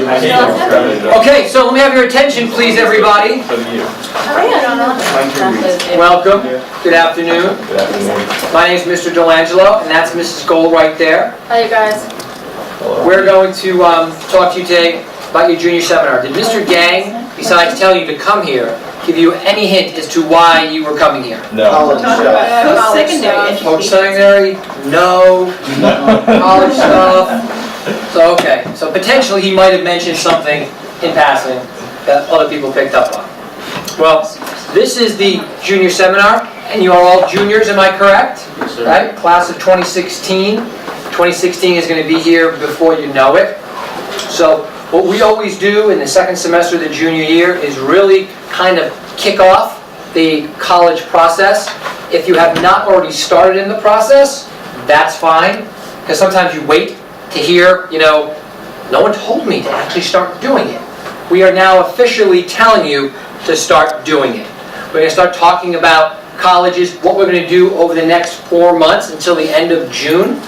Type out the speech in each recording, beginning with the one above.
Okay, so let me have your attention, please, everybody. Welcome. Good afternoon. My name is Mr. Delangelo, and that's Mrs. Gold right there. Hi, you guys. We're going to talk to you today about your junior seminar. Did Mr. Gang, besides telling you to come here, give you any hint as to why you were coming here? No. Post-secondary? No. College stuff? So, okay. So potentially he might have mentioned something in passing that other people picked up on. Well, this is the junior seminar, and you are all juniors, am I correct? Yes, sir. Right? Class of 2016. 2016 is going to be here before you know it. So what we always do in the second semester of the junior year is really kind of kick off the college process. If you have not already started in the process, that's fine, because sometimes you wait to hear, no one told me to actually start doing it. We are now officially telling you to start doing it. We're going to start talking about colleges, what we're going to do over the next 4 months until the end of June.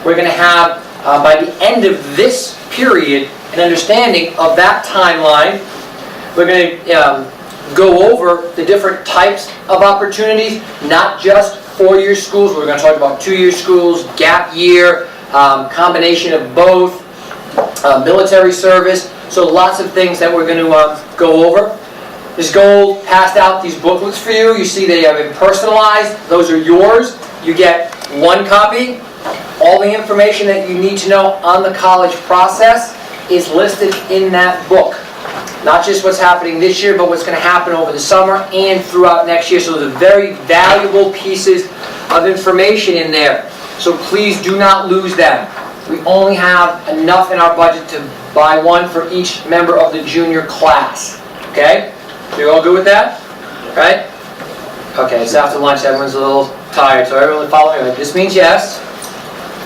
We're going to have, by the end of this period, an understanding of that timeline. We're going to go over the different types of opportunities, not just four-year schools. We're going to talk about two-year schools, gap year, combination of both, military service. So lots of things that we're going to go over. Ms. Gold passed out these booklets for you. You see they have been personalized. Those are yours. You get one copy. All the information that you need to know on the college process is listed in that book. Not just what's happening this year, but what's going to happen over the summer and throughout next year. So those are very valuable pieces of information in there. So please do not lose them. We only have enough in our budget to buy one for each member of the junior class. Okay? So you all good with that? Right? Okay, it's after lunch. Everyone's a little tired. So everyone follow me. This means yes.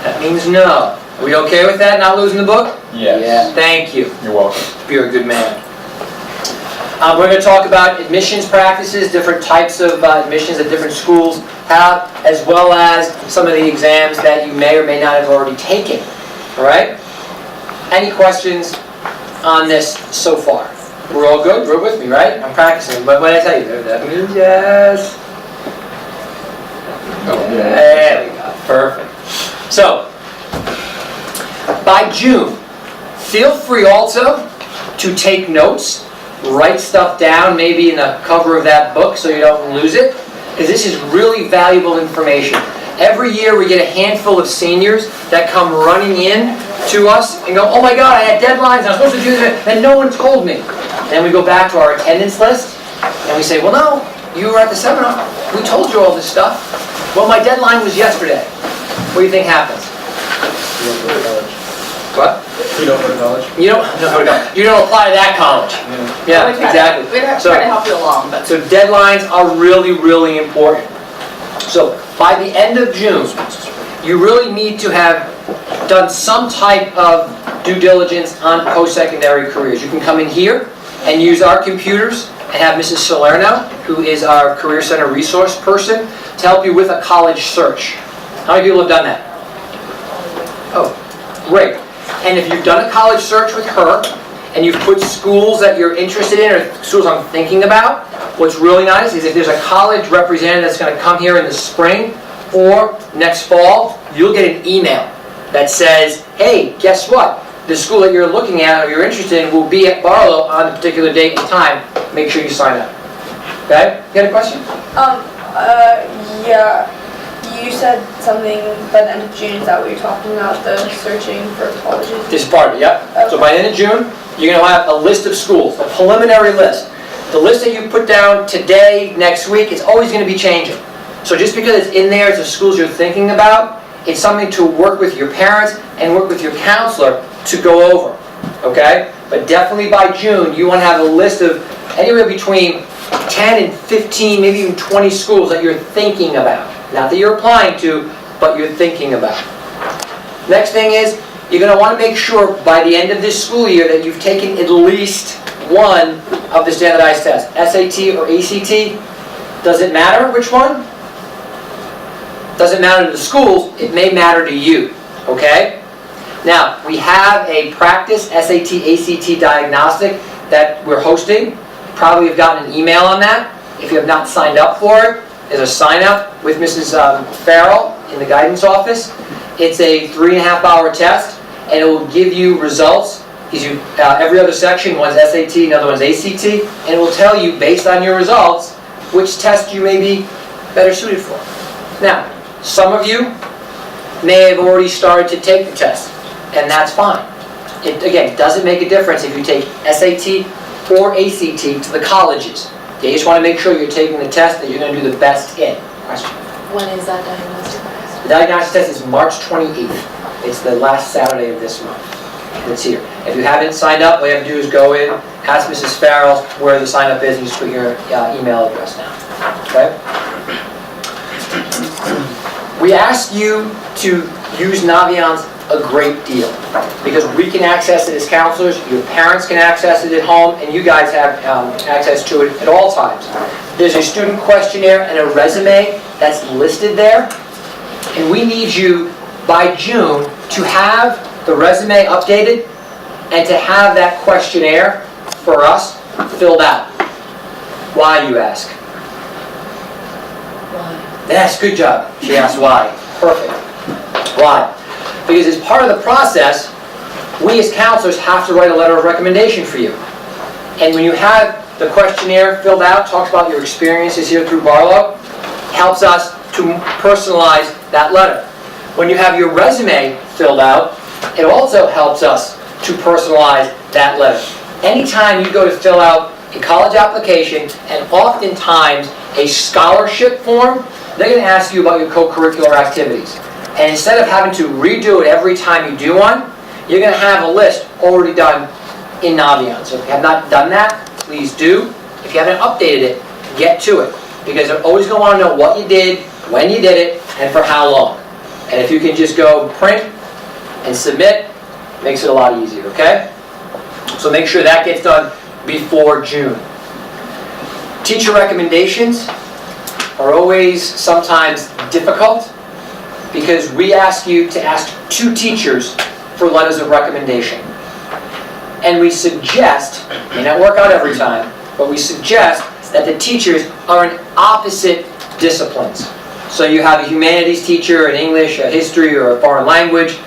That means no. Are we okay with that, not losing the book? Yes. Yeah, thank you. You're welcome. You're a good man. We're going to talk about admissions practices, different types of admissions that different schools have, as well as some of the exams that you may or may not have already taken. All right? Any questions on this so far? We're all good? We're with me, right? I'm practicing. But what did I tell you? That means yes. There we go. Perfect. So, by June, feel free also to take notes, write stuff down, maybe in the cover of that book so you don't lose it, because this is really valuable information. Every year we get a handful of seniors that come running in to us and go, oh my God, I had deadlines, I was supposed to do this, and no one told me. Then we go back to our attendance list, and we say, well no, you were at the seminar, we told you all this stuff. Well, my deadline was yesterday. What do you think happens? You don't go to college. What? You don't go to college. You don't apply to that college. Yeah, exactly. We're trying to help you along, but So deadlines are really, really important. So by the end of June, you really need to have done some type of due diligence on post-secondary careers. You can come in here and use our computers and have Mrs. Salerno, who is our Career Center resource person, to help you with a college search. How many people have done that? Oh, great. And if you've done a college search with her, and you've put schools that you're interested in, or schools I'm thinking about, what's really nice is if there's a college representative that's going to come here in the spring or next fall, you'll get an email that says, hey, guess what? The school that you're looking at or you're interested in will be at Barlow on a particular date and time. Make sure you sign up. Okay? You got a question? Yeah. You said something by the end of June, is that what you're talking about, the searching for colleges? This is part of it, yep. Okay. So by the end of June, you're going to have a list of schools, a preliminary list. The list that you put down today, next week, it's always going to be changing. So just because it's in there, it's the schools you're thinking about, it's something to work with your parents and work with your counselor to go over, okay? But definitely by June, you want to have a list of anywhere between 10 and 15, maybe even 20 schools that you're thinking about. Not that you're applying to, but you're thinking about. Next thing is, you're going to want to make sure by the end of this school year that you've taken at least one of the standardized tests. SAT or ACT, does it matter which one? Doesn't matter to the schools, it may matter to you, okay? Now, we have a practice SAT, ACT diagnostic that we're hosting. Probably have gotten an email on that. If you have not signed up for it, there's a sign up with Mrs. Farrell in the guidance office. It's a 3.5-hour test, and it will give you results. Gives you every other section, one's SAT, another one's ACT, and it will tell you, based on your results, which test you may be better suited for. Now, some of you may have already started to take the test, and that's fine. It, again, doesn't make a difference if you take SAT or ACT to the colleges. You just want to make sure you're taking the test that you're going to do the best in. Question? When is that diagnostic test? The diagnostic test is March 28th. It's the last Saturday of this month. It's here. If you haven't signed up, all you have to do is go in, ask Mrs. Farrell where the sign up is, and just put your email address down. Okay? We ask you to use Naviance a great deal because we can access it as counselors, your parents can access it at home, and you guys have access to it at all times. There's a student questionnaire and a resume that's listed there, and we need you by June to have the resume updated and to have that questionnaire for us filled out. Why, you ask? Why? Yes, good job. She asked why. Perfect. Why? Because as part of the process, we as counselors have to write a letter of recommendation for you. And when you have the questionnaire filled out, talks about your experiences here through Barlow, helps us to personalize that letter. When you have your resume filled out, it also helps us to personalize that letter. Anytime you go to fill out a college application, and oftentimes a scholarship form, they're going to ask you about your co-curricular activities. And instead of having to redo it every time you do one, you're going to have a list already done in Naviance. So if you have not done that, please do. If you haven't updated it, get to it. Because they're always going to want to know what you did, when you did it, and for how long. And if you can just go print and submit, it makes it a lot easier, okay? So make sure that gets done before June. Teacher recommendations are always sometimes difficult because we ask you to ask 2 teachers for letters of recommendation. And we suggest, may not work out every time, but we suggest that the teachers are in opposite disciplines. So you have a humanities teacher, an English, a history, or a foreign language,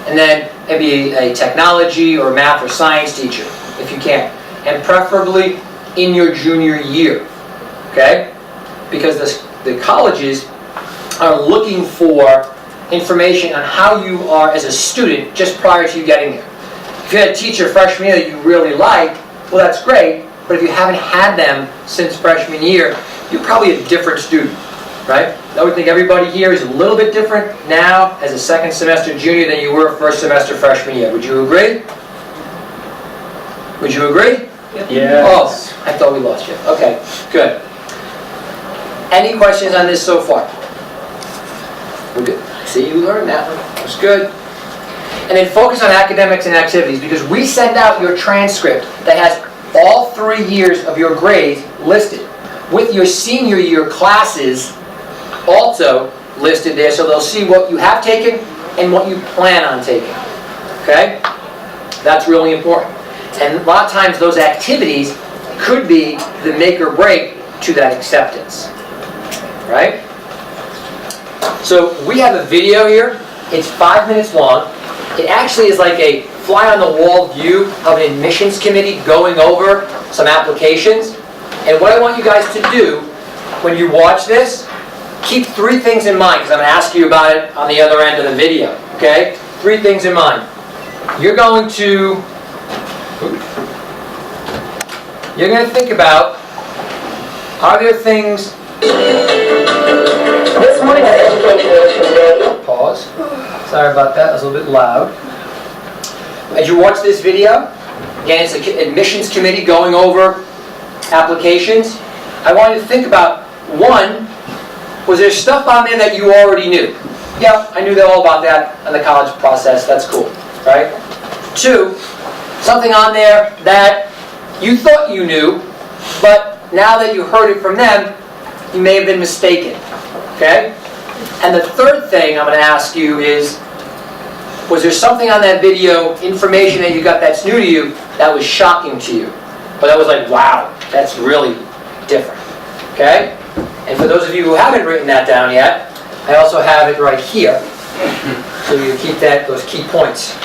and then maybe a technology or math or science teacher, if you can. And preferably in your junior year, okay? Because the colleges are looking for information on how you are as a student just prior to you getting there. If you had a teacher freshman year that you really like, well, that's great, but if you haven't had them since freshman year, you're probably a different student, right? I would think everybody here is a little bit different now as a second semester junior than you were first semester freshman year. Would you agree? Would you agree? Yes. Oh, I thought we lost you. Okay, good. Any questions on this so far? We're good. See, you learned that one. That's good. And then focus on academics and activities because we send out your transcript that has all 3 years of your grades listed with your senior year classes also listed there so they'll see what you have taken and what you plan on taking. Okay? That's really important. And a lot of times those activities could be the make or break to that acceptance. Right? So we have a video here. It's 5 minutes long. It actually is like a fly-on-the-wall view of an admissions committee going over some applications. And what I want you guys to do when you watch this, keep 3 things in mind, because I'm going to ask you about it on the other end of the video. Okay? 3 things in mind. You're going to think about, are there things... This morning on Education Today. Pause. Sorry about that, that was a little bit loud. As you watch this video, again, it's an admissions committee going over applications. I want you to think about, 1, was there stuff on there that you already knew? Yeah, I knew all about that in the college process, that's cool, right? 2, something on there that you thought you knew, but now that you heard it from them, you may have been mistaken, okay? And the 3rd thing I'm going to ask you is, Was there something on that video, information that you got that's new to you, that was shocking to you? Or that was like, wow, that's really different, okay? And for those of you who haven't written that down yet, I also have it right here. So you keep those key points.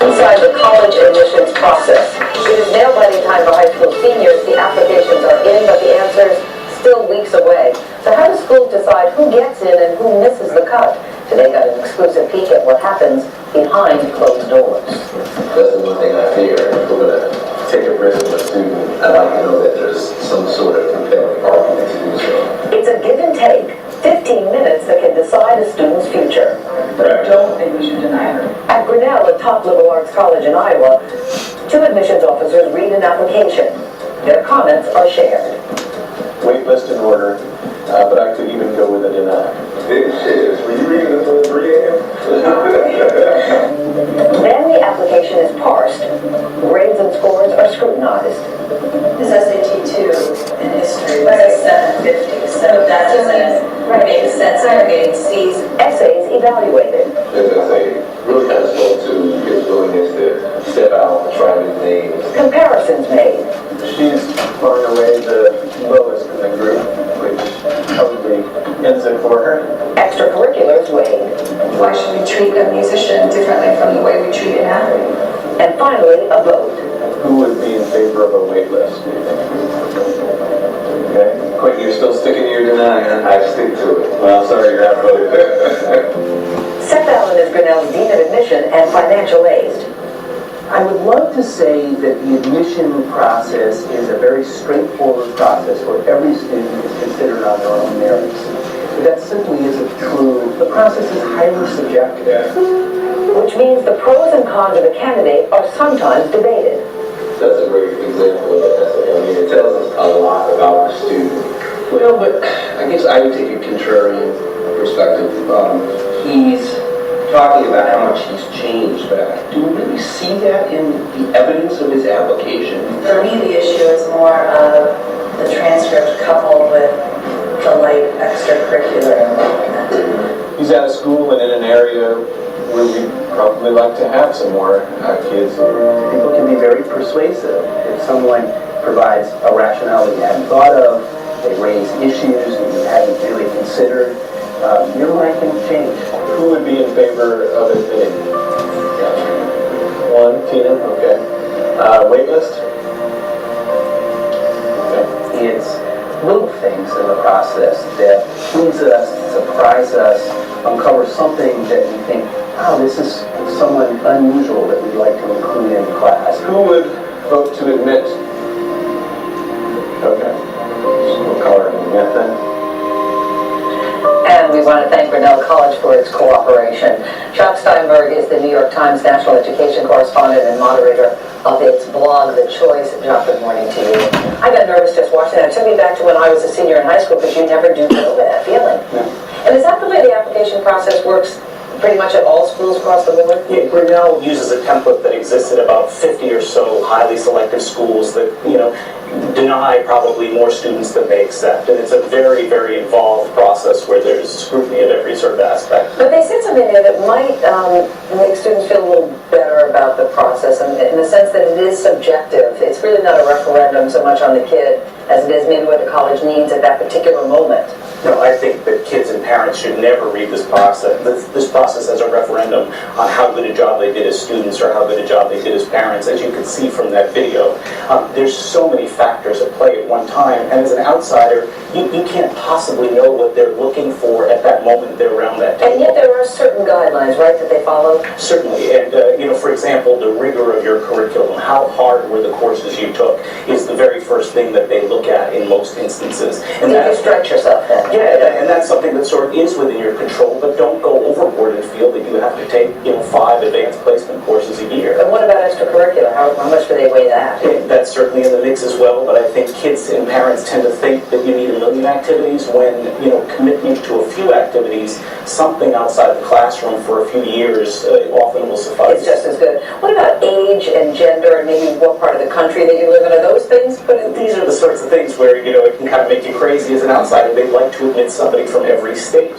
Inside the college admissions process, it is now by the time for high school seniors, the applications are in, but the answers still weeks away. So how do schools decide who gets in and who misses the cut? Today got an exclusive peek at what happens behind closed doors. That's the one thing I fear. If we're going to take a risk with a student, I'd like to know that there's some sort of compelling argument to do so. It's a give and take, 15 minutes that can decide a student's future. But I don't think we should deny her. At Grinnell, a top liberal arts college in Iowa, 2 admissions officers read an application. Their comments are shared. Wait list in order, but I could even go with a deny. Were you reading this at 3 a.m.? Then the application is parsed. Grades and scores are scrutinized. His SAT 2 in history was a 750, so that doesn't make sense. They're getting C's. Essays evaluated. This is a really kind of spoke to his willingness to step out and try new things. Comparisons made. She's far and away the lowest in the group, which probably ends it for her. Extracurriculars weighed. Why should we treat a musician differently from the way we treat an athlete? And finally, a vote. Who would be in favor of a wait list, do you think? Okay, Quentin, you're still sticking to your deny, huh? I stick to it. Well, sorry, you're outvoted. Seth Allen is Grinnell's Dean of Admission and Financial Aid. I would love to say that the admission process is a very straightforward process where every student is considered on their own merits. But that simply isn't true. The process is highly subjective. Which means the pros and cons of a candidate are sometimes debated. That's a great example of it. I mean, it tells us a lot about our student. Well, but I guess I would take a contrarian perspective. He's talking about how much he's changed, but do we really see that in the evidence of his application? For me, the issue is more of the transcript coupled with the light extracurricular involvement. He's out of school and in an area where we'd probably like to have some more kids. People can be very persuasive if someone provides a rationale that you hadn't thought of, they raise issues that you hadn't really considered. Your mind can change. Who would be in favor of admitting? One, Tina, okay. Wait list? Okay. It's little things in the process that please us, surprise us, uncover something that we think, wow, this is someone unusual that we'd like to include in class. Who would vote to admit? Okay. So we'll call her Annette then. And we want to thank Grinnell College for its cooperation. Chuck Steinberg is the New York Times national education correspondent and moderator of its blog, The Choice. Chuck, good morning to you. I got nervous just watching that. It took me back to when I was a senior in high school because you never do get over that feeling. And is that the way the application process works pretty much at all schools across the board? Yeah, Grinnell uses a template that exists at about 50 or so highly selective schools that, deny probably more students than they accept. And it's a very, very involved process where there's scrutiny of every sort of aspect. But they said something there that might make students feel a little better about the process in the sense that it is subjective. It's really not a referendum so much on the kid as it is maybe what the college needs at that particular moment. No, I think that kids and parents should never read this process. This process as a referendum on how good a job they did as students or how good a job they did as parents. As you can see from that video, there's so many factors at play at one time, and as an outsider, you can't possibly know what they're looking for at that moment they're around that table. And yet there are certain guidelines, right, that they follow? Certainly, and for example, the rigor of your curriculum, how hard were the courses you took, is the very first thing that they look at in most instances. And Did you stretch yourself then? Yeah, and that's something that sort of is within your control, but don't go overboard and feel that you have to take, 5 advanced placement courses a year. And what about extracurricular? How much do they weigh that? That's certainly in the mix as well, but I think kids and parents tend to think that you need a million activities when, commitment to a few activities something outside the classroom for a few years often will suffice. It's just as good. What about age and gender and maybe what part of the country that you live in? Are those things put in? These are the sorts of things where, it can kind of make you crazy as an outsider. They'd like to admit somebody from every state.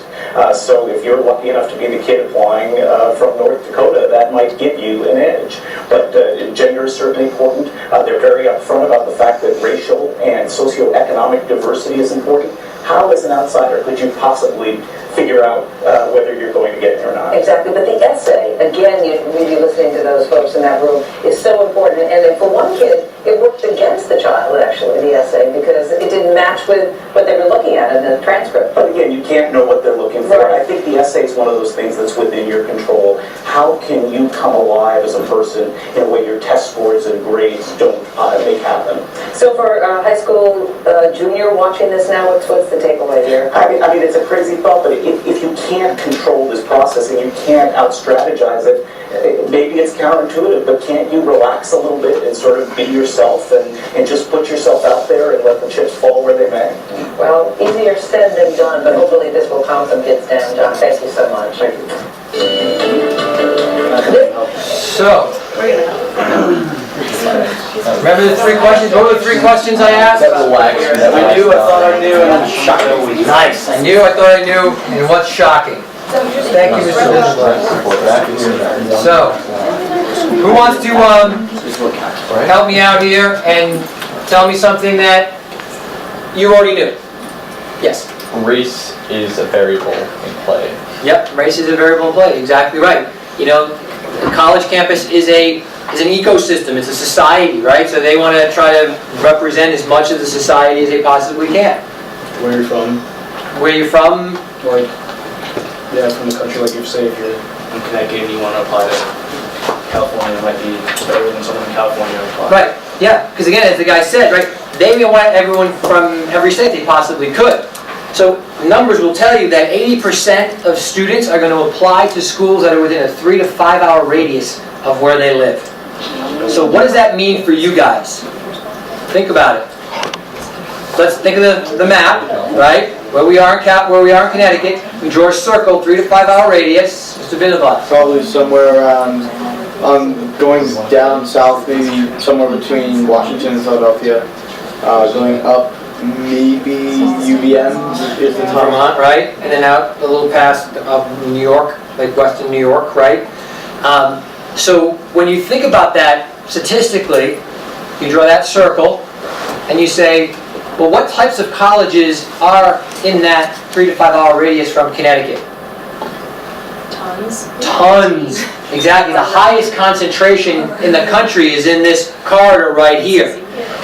So if you're lucky enough to be the kid applying from North Dakota, that might give you an edge. But gender is certainly important. They're very upfront about the fact that racial and socioeconomic diversity is important. How, as an outsider, could you possibly figure out whether you're going to get it or not? Exactly, but the essay, again, you're listening to those folks in that room, is so important. And then for one kid, it worked against the child, actually, the essay, because it didn't match with what they were looking at in the transcript. But again, you can't know what they're looking for. Right. I think the essay is one of those things that's within your control. How can you come alive as a person in a way your test scores and grades don't make happen? So for high school junior watching this now, what's the takeaway here? I mean, it's a crazy thought, but if you can't control this process and you can't out-strategize it, maybe it's counterintuitive, but can't you relax a little bit and sort of be yourself and just put yourself out there and let the chips fall where they may? Well, easier said than done, but hopefully this will calm some kids down, John. Thank you so much. Thank you. So, remember the three questions? What were the three questions I asked? I knew, I thought I knew, and I'm shocked. Nice. I knew, I thought I knew, and what's shocking? Thank you, Mr. Bishop. So, who wants to help me out here and tell me something that you already knew? Yes. Race is a variable in play. Yep, race is a variable in play. Exactly right. The college campus is an ecosystem. It's a society, right? So they want to try to represent as much of the society as they possibly can. Where you're from? Where you're from? Like, yeah, from the country. Like, if you're in Connecticut and you want to apply to California, it might be better than someone in California to apply. Right. Yeah. Because again, as the guy said, right, they want everyone from every state they possibly could. So numbers will tell you that 80% of students are going to apply to schools that are within a 3 to 5 hour radius of where they live. So what does that mean for you guys? Think about it. Let's think of the map, right? Where we are in Connecticut, we draw a circle, 3 to 5 hour radius. Mr. Vinovat. Probably somewhere around, going down south, maybe somewhere between Washington and Philadelphia. Going up, maybe UVM is the top. Vermont, right? And then out a little past New York, like western New York, right? So when you think about that statistically, you draw that circle and you say, well, what types of colleges are in that 3 to 5 hour radius from Connecticut? Tons. Exactly. The highest concentration in the country is in this corridor right here.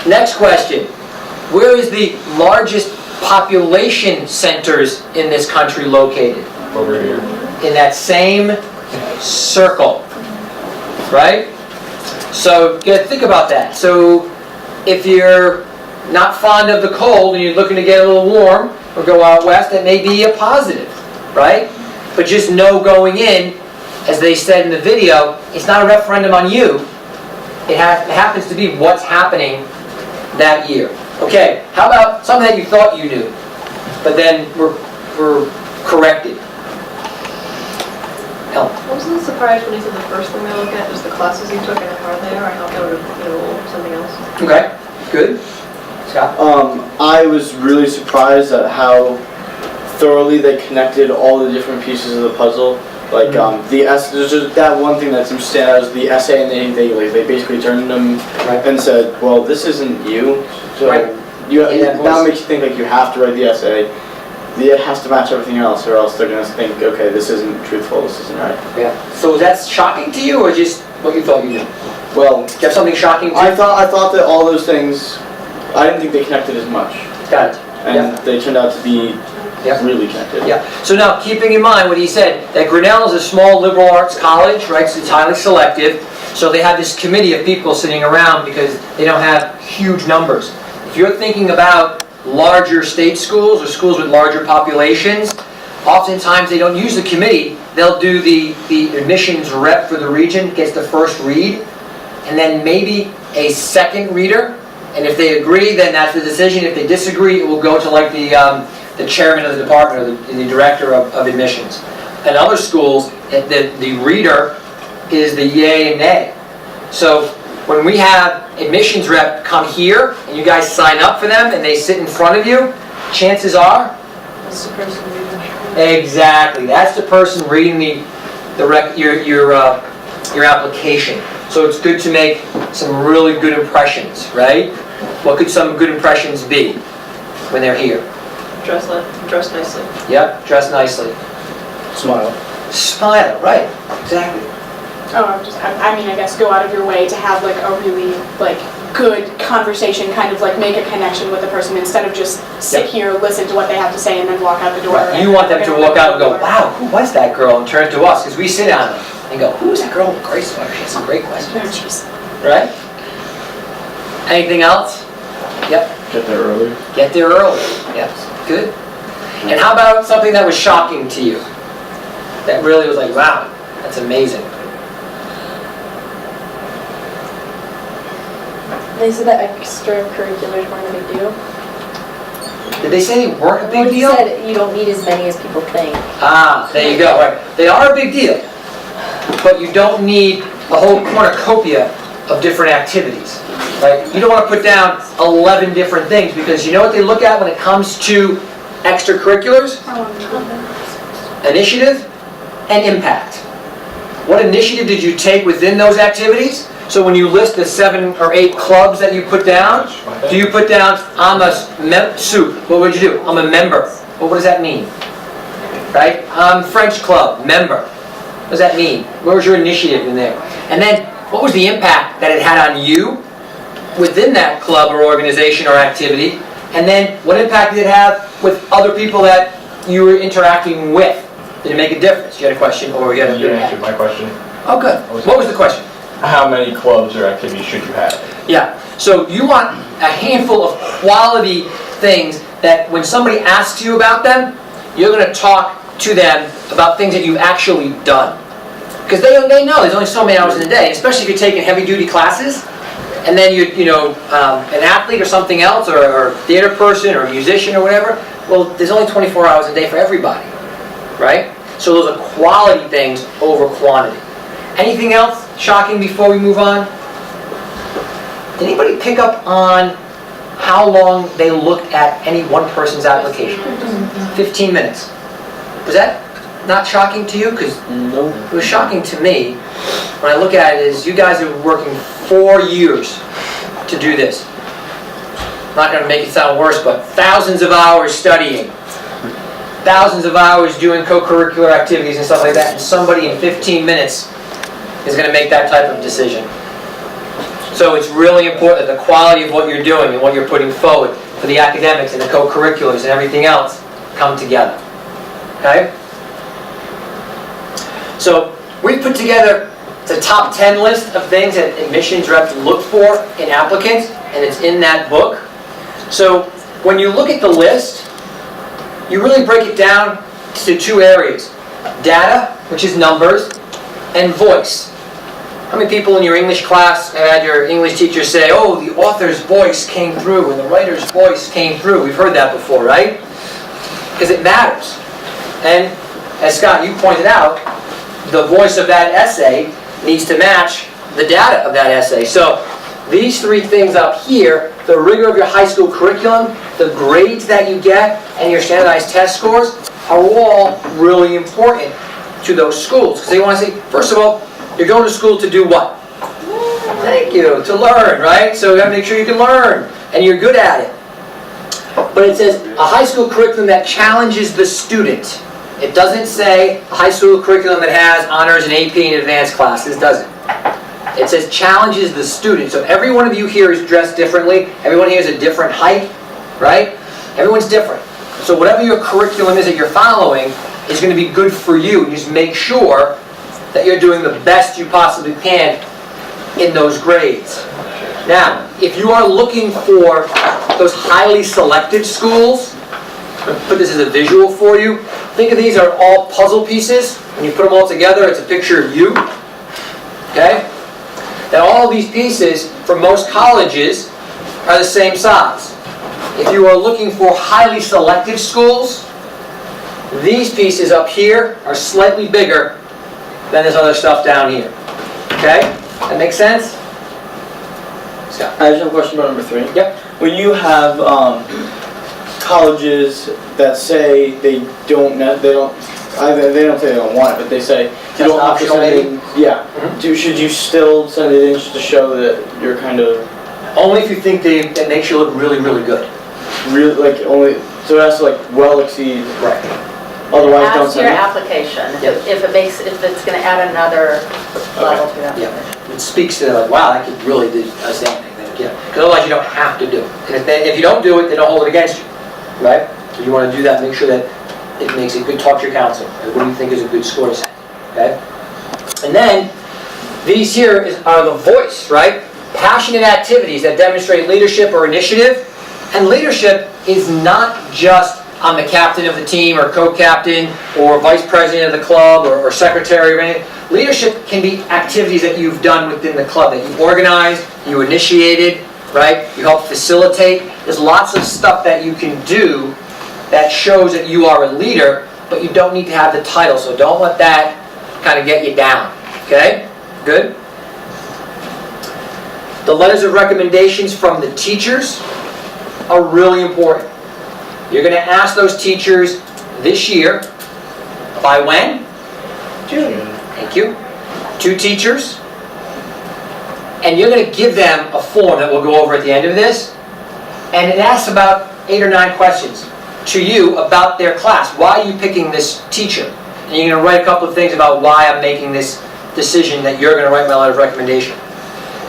Next question. Where is the largest population centers in this country located? Over here. In that same circle. Right? So you gotta think about that. So if you're not fond of the cold and you're looking to get a little warm or go out west, that may be a positive, right? But just know going in, as they said in the video, it's not a referendum on you. It happens to be what's happening that year. Okay, how about something that you thought you knew, but then were corrected? Helen. I was a little surprised when he said the first thing they look at was the classes you took and how hard they are. I thought that would have been something else. Okay, good. Scott? I was really surprised at how thoroughly they connected all the different pieces of the puzzle. Like there's just that one thing that seems to stand out is the essay, and they basically turned them and said, well, this isn't you. So now makes you think like you have to write the essay. It has to match everything else, or else they're going to think, okay, this isn't truthful, this isn't right. Yeah. So was that shocking to you, or just what you thought you knew? Well, do you have something shocking to you? I thought that all those things, I didn't think they connected as much. Got it. And they turned out to be really connected. Yeah. So now, keeping in mind what he said, that Grinnell is a small liberal arts college, right? So it's highly selective. So they have this committee of people sitting around because they don't have huge numbers. If you're thinking about larger state schools or schools with larger populations, oftentimes they don't use the committee. They'll do the admissions rep for the region, gets the first read, and then maybe a second reader. And if they agree, then that's the decision. If they disagree, it will go to like the the chairman of the department or the director of admissions. In other schools, the reader is the yay and nay. So when we have admissions rep come here and you guys sign up for them and they sit in front of you, chances are, That's the person reading. exactly, that's the person reading your application. So it's good to make some really good impressions, right? What could some good impressions be when they're here? Dress nicely. Yep, dress nicely. Smile. Smile, right, exactly. Oh, I mean, I guess go out of your way to have like a really like good conversation, kind of like make a connection with the person instead of just sit Yep. here, listen to what they have to say, and then walk out the door. Right. You want them to walk out and go, wow, who was that girl? And turn to us, because we sit down and go, who's that girl with the gray sweater? She has some great questions. Oh, jeez. Right? Anything else? Yep. Get there early. Get there early. Yep. Good. And how about something that was shocking to you? That really was like, wow, that's amazing. They said that extracurriculars weren't a big deal. Did they say they weren't a big Well, you deal? said you don't need as many as people think. Ah, there you go. Right. They are a big deal, but you don't need a whole cornucopia of different activities. Right? You don't want to put down 11 different things because you know what they look at when it comes to extracurriculars? Initiative and impact. What initiative did you take within those activities? So when you list the 7 or 8 clubs that you put down, do you put down, I'm a soup? What would you do? I'm a member. Well, what does that mean? Right? I'm French club, member. What does that mean? What was your initiative in there? And then, what was the impact that it had on you within that club or organization or activity? And then, what impact did it have with other people that you were interacting with? Did it make a difference? You had a question, or you had a You answered my question. Oh, good. What was the question? How many clubs or activities should you have? Yeah, so you want a handful of quality things that when somebody asks you about them, you're going to talk to them about things that you've actually done. Because they know there's only so many hours in a day, especially if you're taking heavy-duty classes, and then you're an athlete or something else, or a theater person or a musician or whatever. Well, there's only 24 hours a day for everybody, right? So those are quality things over quantity. Anything else shocking before we move on? Did anybody pick up on how long they looked at any one person's application? 15 minutes. Was that not shocking to you? Because it was shocking to me. When I look at it, is you guys are working 4 years to do this. I'm not going to make it sound worse, but thousands of hours studying. Thousands of hours doing co-curricular activities and stuff like that. And somebody in 15 minutes is going to make that type of decision. So it's really important that the quality of what you're doing and what you're putting forward for the academics and the co-curriculars and everything else come together. Okay? So we put together the top 10 list of things that admissions reps look for in applicants, and it's in that book. So when you look at the list, you really break it down to 2 areas. Data, which is numbers, and voice. How many people in your English class had your English teacher say, oh, the author's voice came through and the writer's voice came through? We've heard that before, right? Because it matters. And as Scott, you pointed out, the voice of that essay needs to match the data of that essay. So these 3 things up here, the rigor of your high school curriculum, the grades that you get, and your standardized test scores are all really important to those schools. Because they want to say, first of all, you're going to school to do what? Thank you, to learn, right? So you have to make sure you can learn, and you're good at it. But it says a high school curriculum that challenges the student. It doesn't say a high school curriculum that has honors and AP and advanced classes, does it? It says challenges the student. So every one of you here is dressed differently. Everyone here is a different height, right? Everyone's different. So whatever your curriculum is that you're following is going to be good for you. Just make sure that you're doing the best you possibly can in those grades. Now, if you are looking for those highly selective schools, I'm going to put this as a visual for you. Think of these are all puzzle pieces. When you put them all together, it's a picture of you. Okay? Now all of these pieces, for most colleges, are the same size. If you are looking for highly selective schools, these pieces up here are slightly bigger than this other stuff down here. Okay? That makes sense? Scott? I just have a question about number 3. Yep. When you have colleges that say they don't say they don't want it, but they say you don't have to optional, send it in. Yeah. Should you still send it in just to show that you're kind of Only if you think that makes you look really, really good. really like only so it has to like well exceed. Right. Otherwise, don't Ask your send it. application, Yep. if it's gonna add another level to your Yeah. application. It speaks to like, wow, that kid really did a something. Yeah. Because otherwise you don't have to do it. And if you don't do it, they don't hold it against you. Right? So you want to do that, make sure that it makes it good. Talk to your counselor. What do you think is a good score to set? Okay? And then, these here are the voice, right? Passionate activities that demonstrate leadership or initiative. And leadership is not just I'm the captain of the team or co-captain or vice president of the club or secretary or anything. Leadership can be activities that you've done within the club, that you organized, you initiated, right? You help facilitate. There's lots of stuff that you can do that shows that you are a leader, but you don't need to have the title, so don't let that kind of get you down. Okay? Good? The letters of recommendations from the teachers are really important. You're going to ask those teachers this year, by when? June. Thank you. 2 teachers. And you're going to give them a form that we'll go over at the end of this. And it asks about 8 or 9 questions to you about their class. Why are you picking this teacher? And you're going to write a couple of things about why I'm making this decision that you're going to write my letter of recommendation.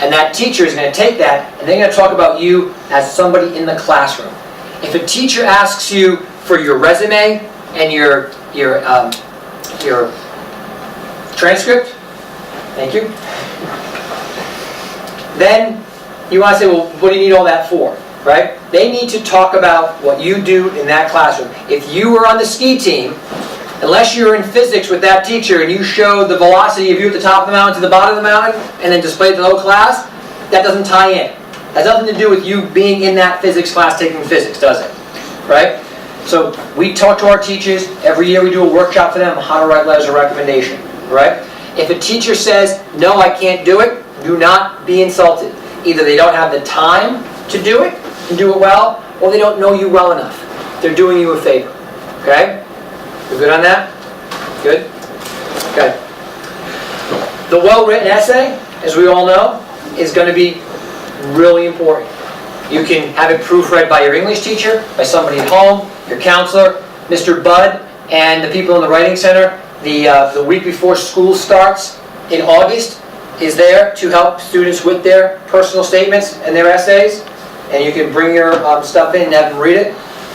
And that teacher is going to take that and they're going to talk about you as somebody in the classroom. If a teacher asks you for your resume and your transcript, thank you, then you want to say, well, what do you need all that for, right? They need to talk about what you do in that classroom. If you were on the ski team, unless you're in physics with that teacher and you showed the velocity of you at the top of the mountain to the bottom of the mountain and then displayed it to the whole class, that doesn't tie in. That has nothing to do with you being in that physics class taking physics, does it? Right? So we talk to our teachers. Every year we do a workshop for them on how to write letters of recommendation. Right? If a teacher says, no, I can't do it, do not be insulted. Either they don't have the time to do it and do it well, or they don't know you well enough. They're doing you a favor. Okay? You good on that? Good? Okay. The well-written essay, as we all know, is going to be really important. You can have it proofread by your English teacher, by somebody at home, your counselor, Mr. Budd, and the people in the Writing Center. The week before school starts in August is there to help students with their personal statements and their essays. And you can bring your stuff in and have them read it.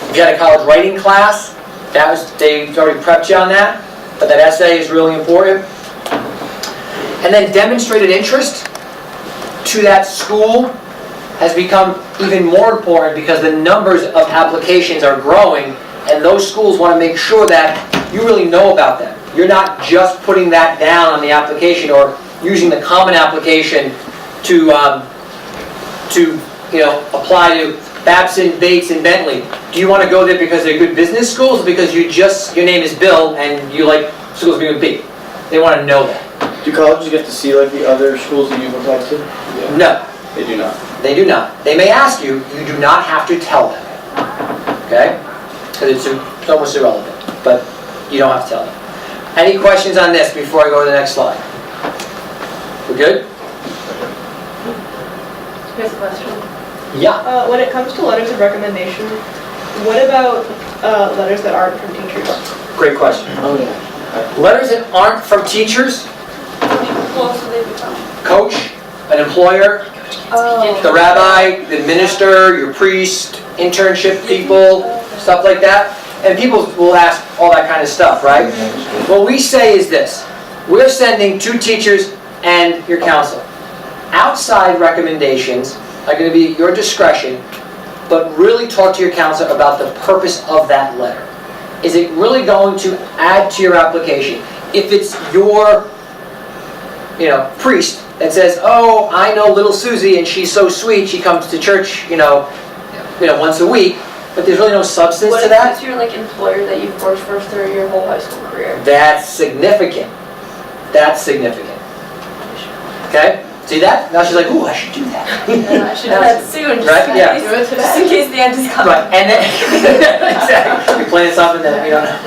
If you had a college writing class, they've already prepped you on that, but that essay is really important. And then demonstrated interest to that school has become even more important because the numbers of applications are growing, and those schools want to make sure that you really know about them. You're not just putting that down on the application or using the common application to apply to Babson, Bates, and Bentley. Do you want to go there because they're good business schools, or because your name is Bill and you like schools being with B? They want to know that. Do colleges get to see like the other schools that you've applied to? Yeah. No. They do not. They do not. They may ask you, you do not have to tell them. Okay? Because it's almost irrelevant. But you don't have to tell them. Any questions on this before I go to the next slide? We're good? Here's a question. Yeah. When it comes to letters of recommendation, what about letters that aren't from teachers? Great question. Oh yeah. Letters that aren't from teachers, Well, so they become. coach, an employer, the rabbi, the minister, your priest, internship people, stuff like that. And people will ask all that kind of stuff, right? What we say is this. We're sending 2 teachers and your counselor. Outside recommendations are going to be at your discretion, but really talk to your counselor about the purpose of that letter. Is it really going to add to your application? If it's your priest that says, oh, I know little Susie and she's so sweet, she comes to church, once a week, but there's really no substance What to if that. it's your like employer that you've worked for through your whole high school career? That's significant. That's significant. Okay? See that? Now she's like, ooh, I should do that. And I should do that soon, just Right, in yeah. case, just in case the end is coming. Right, and then, exactly, you're planning something that we don't know.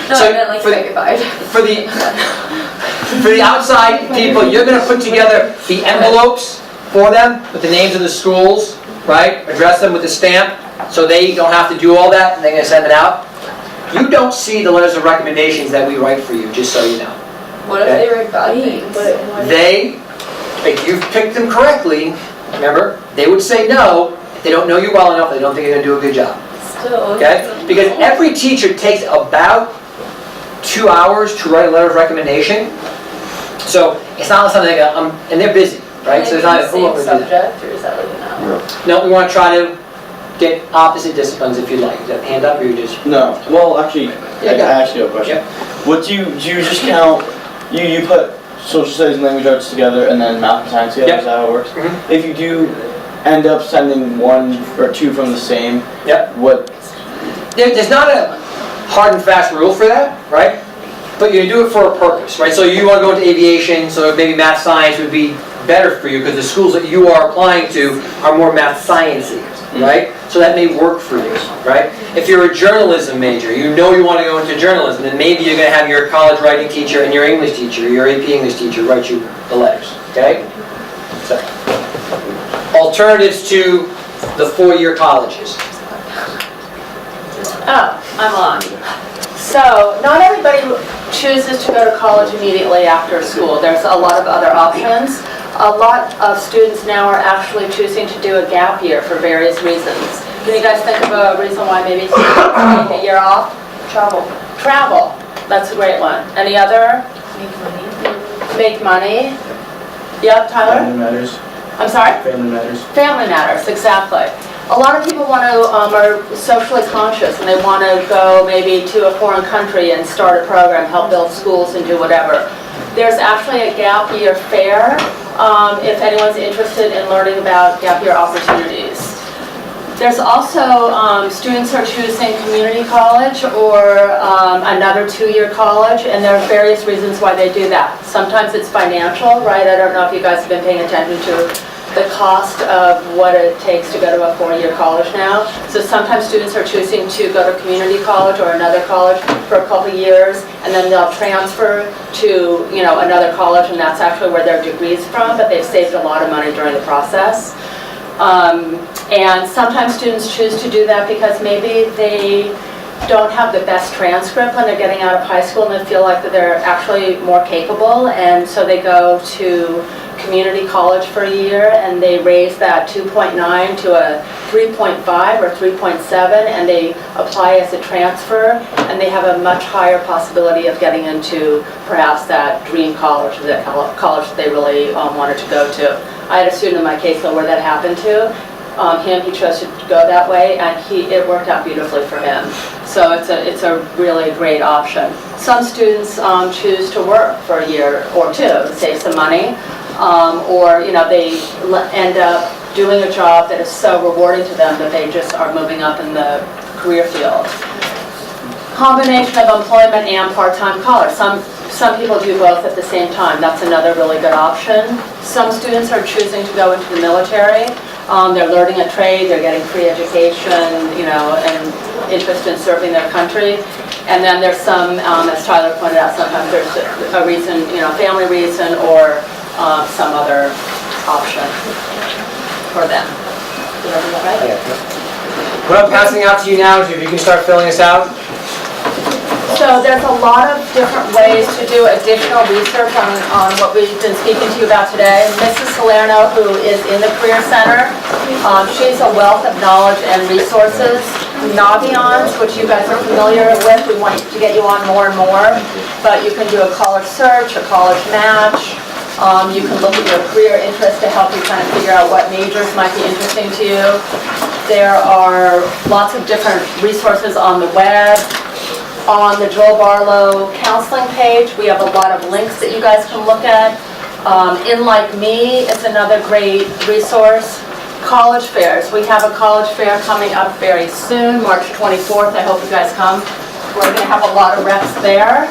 No, So, I meant like for the- sanctified. For the outside people, you're gonna put together the envelopes for them with the names of the schools, right? Address them with a stamp, so they don't have to do all that, and they're gonna send it out. You don't see the letters of recommendations that we write for you, just so you know. What if Okay. they write bad things? They, if you've picked them correctly, remember, they would say no if they don't know you well enough, they don't think you're gonna do a good job. Still. Okay? Because every teacher takes about 2 hours to write a letter of recommendation. So it's not something like, and they're busy, right? So it's not, who wants to do that? Subject, or is that like no? No, we want to try to get opposite disciplines if you like. Is that hand up or you just? No, well, actually, Yeah, I go ahead. ask you a question. Yep. What do you just count, you put social studies and language arts together and then math and science together, Yep. is that how it works? Mhm. If you do end up sending one or two from the same, Yep. what, There's not a hard and fast rule for that, right? But you do it for a purpose, right? So you want to go into aviation, so maybe math science would be better for you because the schools that you are applying to are more math sciencey, right? So that may work for you, right? If you're a journalism major, you know you want to go into journalism, then maybe you're going to have your college writing teacher and your English teacher, your AP English teacher write you the letters, okay? So, alternatives to the four-year colleges. Oh, I'm on. So, not everybody chooses to go to college immediately after school. There's a lot of other options. A lot of students now are actually choosing to do a gap year for various reasons. Can you guys think of a reason why maybe students take a year off? Travel. Travel, that's a great one. Any other? Make money. Make money? Yep, Tyler? Family matters. I'm sorry? Family matters. Family matters, exactly. A lot of people want to, are socially conscious and they want to go maybe to a foreign country and start a program, help build schools and do whatever. There's actually a gap year fair, if anyone's interested in learning about gap year opportunities. There's also, students are choosing community college or another 2-year college, and there are various reasons why they do that. Sometimes it's financial, right? I don't know if you guys have been paying attention to the cost of what it takes to go to a 4-year college now. So sometimes students are choosing to go to community college or another college for a couple years, and then they'll transfer to, another college, and that's actually where their degree's from, but they've saved a lot of money during the process. And sometimes students choose to do that because maybe they don't have the best transcript when they're getting out of high school and they feel like that they're actually more capable, and so they go to community college for a year and they raise that 2.9 to a 3.5 or 3.7 and they apply as a transfer, and they have a much higher possibility of getting into perhaps that dream college, that college that they really wanted to go to. I had a student in my caseload where that happened to. He chose to go that way, and it worked out beautifully for him. So it's a really great option. Some students choose to work for a year or two to save some money, or they end up doing a job that is so rewarding to them that they just are moving up in the career field. Combination of employment and part-time college. Some people do both at the same time. That's another really good option. Some students are choosing to go into the military. They're learning a trade, they're getting free education, and interest in serving their country. And then there's some, as Tyler pointed out, sometimes there's a reason, family reason or some other option for them. Did I do that right? What I'm passing out to you now is if you can start filling this out. So there's a lot of different ways to do additional research on what we've been speaking to you about today. Mrs. Salerno, who is in the Career Center, she's a wealth of knowledge and resources. Naviance, which you guys are familiar with, we want to get you on more and more, but you can do a college search, a college match. You can look at your career interests to help you kind of figure out what majors might be interesting to you. There are lots of different resources on the web. On the Joel Barlow counseling page, we have a lot of links that you guys can look at. In Like Me is another great resource. college fairs. We have a college fair coming up very soon, March 24th. I hope you guys come. We're going to have a lot of reps there.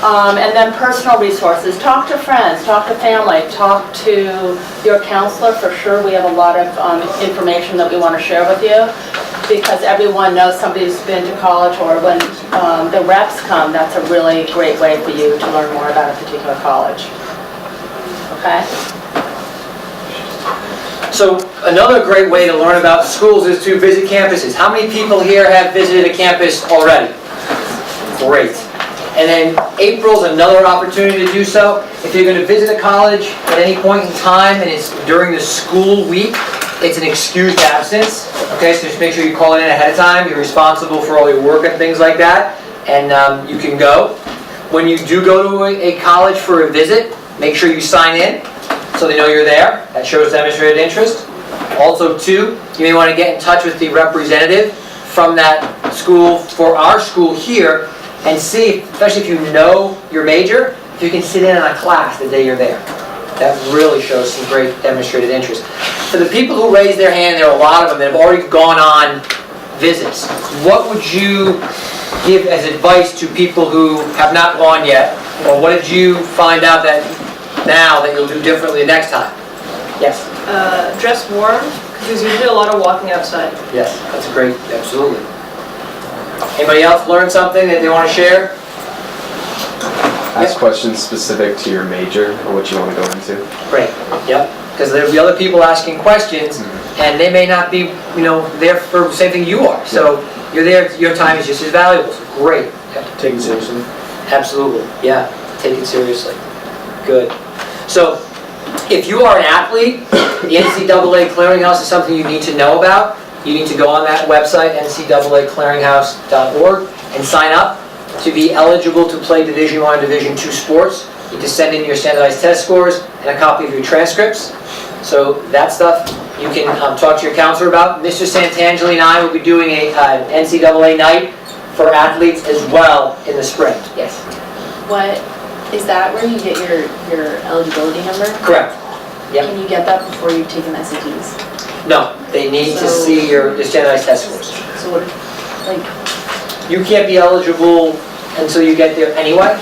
And then personal resources. Talk to friends, talk to family, talk to your counselor. For sure, we have a lot of information that we want to share with you, because everyone knows somebody who's been to college, or when the reps come, that's a really great way for you to learn more about a particular college. Okay? So another great way to learn about schools is to visit campuses. How many people here have visited a campus already? Great. And then April's another opportunity to do so. If you're going to visit a college at any point in time and it's during the school week, it's an excused absence. Okay, so just make sure you call it in ahead of time. You're responsible for all your work and things like that, and you can go. When you do go to a college for a visit, make sure you sign in so they know you're there. That shows demonstrated interest. Also, too, you may want to get in touch with the representative from that school for our school here and see, especially if you know your major, if you can sit in on a class the day you're there. That really shows some great demonstrated interest. For the people who raised their hand, there are a lot of them that have already gone on visits. What would you give as advice to people who have not gone yet? Or what did you find out that now that you'll do differently next time? Yes? Dress warm, because there's usually a lot of walking outside. Yes, that's great, absolutely. Anybody else learn something that they want to share? Ask questions specific to your major or what you want to go into. Great, yep. Because there'll be other people asking questions, and they may not be, there for the same thing you are. So you're there, your time is just as valuable. So great. Yep. Take it seriously. Absolutely, yeah. Take it seriously. Good. So if you are an athlete, the NCAA Clearinghouse is something you need to know about. You need to go on that website, ncaaclearinghouse.org, and sign up to be eligible to play Division I and Division II sports. You need to send in your standardized test scores and a copy of your transcripts. So that stuff you can talk to your counselor about. Mr. Santangeli and I will be doing an NCAA night for athletes as well in the spring. Yes? What, is that where you get your eligibility number? Correct. Yep. Can you get that before you've taken SATs? No, they need to see your standardized test scores. So what, You can't be eligible until you get there anyway.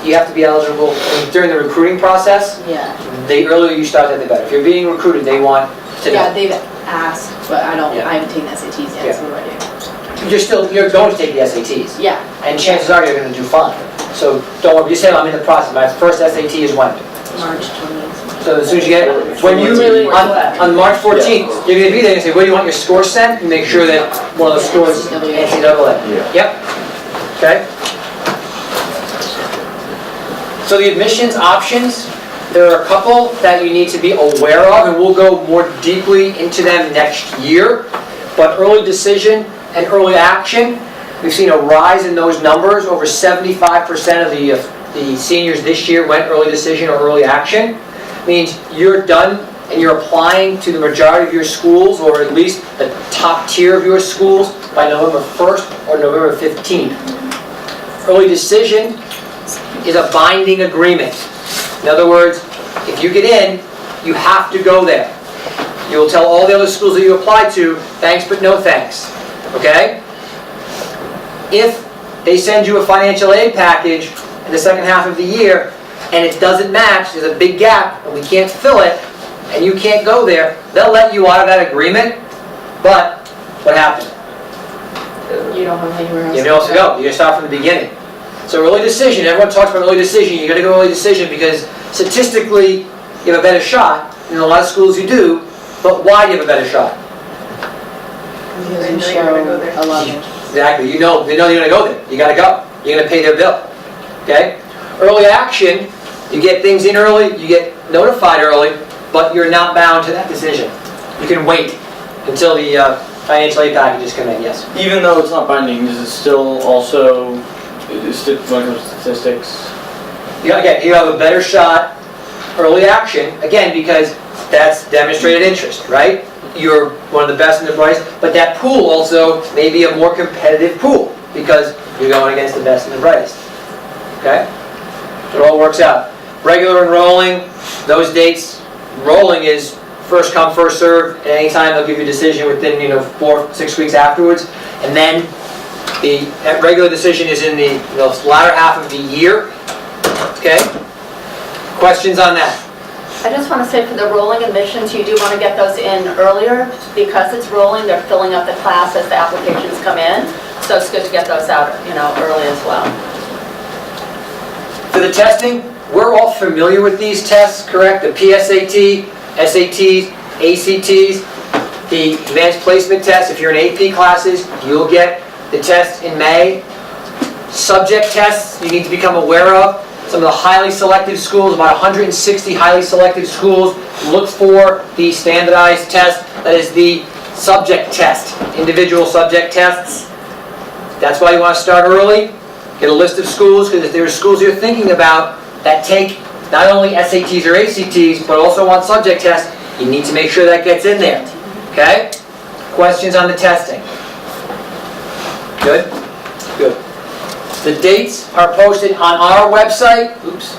You have to be eligible during the recruiting process. Yeah. The earlier you start, the better. If you're being recruited, they want to know. Yeah, they've asked, but I haven't taken SATs yet, so what do I do? You're going to take the SATs. Yeah. And chances are you're going to do fine. So don't worry, you say I'm in the process. My first SAT is when? March 20th. So as soon as you get it, on March 14th, you're going to be there and say, where do you want your score sent? And make sure that one of those scores is NCAA. Yep. Okay. So the admissions options, there are a couple that you need to be aware of, and we'll go more deeply into them next year. But early decision and early action, we've seen a rise in those numbers. Over 75% of the seniors this year went early decision or early action. Means you're done and you're applying to the majority of your schools, or at least the top tier of your schools, by November 1st or November 15th. Early decision is a binding agreement. In other words, if you get in, you have to go there. You will tell all the other schools that you applied to, thanks but no thanks. Okay? If they send you a financial aid package in the second half of the year, and it doesn't match, there's a big gap, and we can't fill it, and you can't go there, they'll let you out of that agreement, but what happened? You don't have anywhere else. You have nowhere else to go. You're going to start from the beginning. So early decision, everyone talks about early decision. You've got to go early decision because statistically, you have a better shot. In a lot of schools you do, but why do you have a better shot? Because you show a lot of Exactly. They know you're going to go there. You got to go. You're going to pay their bill. Okay? Early action, you get things in early, you get notified early, but you're not bound to that decision. You can wait until the financial aid packages come in, yes. Even though it's not binding, is it still also, when it comes to statistics? You have a better shot early action, again, because that's demonstrated interest, right? You're one of the best and the brightest, but that pool also may be a more competitive pool because you're going against the best and the brightest. Okay? It all works out. Regular enrolling, those dates, rolling is first come, first serve. At any time, they'll give you a decision within, 4-6 weeks afterwards. And then the regular decision is in the latter half of the year. Okay? Questions on that? I just want to say for the rolling admissions, you do want to get those in earlier because it's rolling, they're filling up the class as the applications come in. So it's good to get those out, early as well. For the testing, we're all familiar with these tests, correct? The PSAT, SATs, ACTs, the advanced placement test. If you're in AP classes, you'll get the test in May. Subject tests you need to become aware of. Some of the highly selective schools, about 160 highly selective schools, look for the standardized test. That is the subject test, individual subject tests. That's why you want to start early. Get a list of schools, because if there are schools you're thinking about that take not only SATs or ACTs, but also want subject tests, you need to make sure that gets in there. Okay? Questions on the testing? Good? Good. The dates are posted on our website. Oops.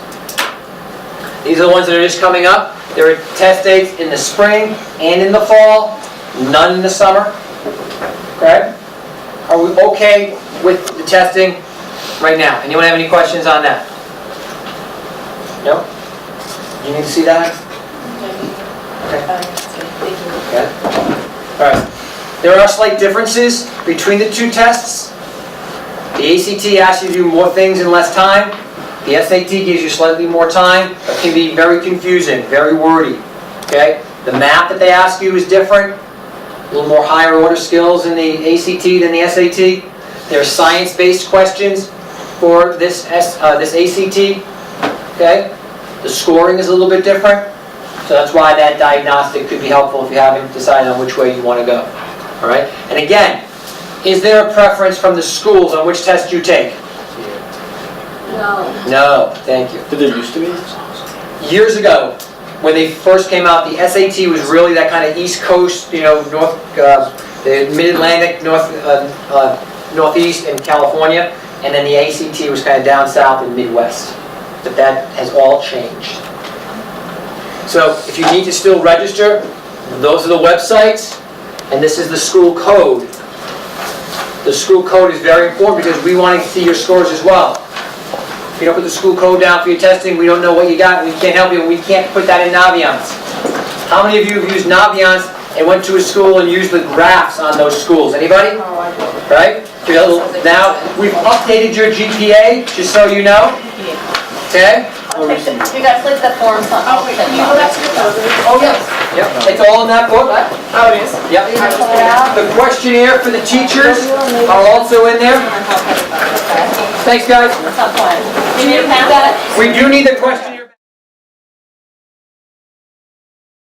These are the ones that are just coming up. There are test dates in the spring and in the fall, none in the summer. Okay? Are we okay with the testing right now? Anyone have any questions on that? No? You need to see that? Okay. All right. There are slight differences between the two tests. The ACT asks you to do more things in less time. The SAT gives you slightly more time, but can be very confusing, very wordy. Okay? The math that they ask you is different. A little more higher order skills in the ACT than the SAT. There are science-based questions for this ACT. Okay? The scoring is a little bit different. So that's why that diagnostic could be helpful if you haven't decided on which way you want to go. All right? And again, is there a preference from the schools on which test you take? No. No, thank you. But there used to be? Years ago, when they first came out, the SAT was really that kind of East Coast, the Mid-Atlantic, Northeast, and California, and then the ACT was kind of down south and Midwest. But that has all changed. So if you need to still register, those are the websites, and this is the school code. The school code is very important because we want to see your scores as well. If you don't put the school code down for your testing, we don't know what you got, we can't help you, and we can't put that in Naviance. How many of you have used Naviance and went to a school and used the graphs on those schools? Anybody? Right? Now, we've updated your GPA, just so you know. Okay? You guys leave the forms on. Oh, wait, can you go back to the folder? Oh, yes. Yep, it's all in that book. Oh, it is? Yep. The questionnaire for the teachers are also in there. Thanks, guys. At some point. Do you need a pen? We do need the questionnaire.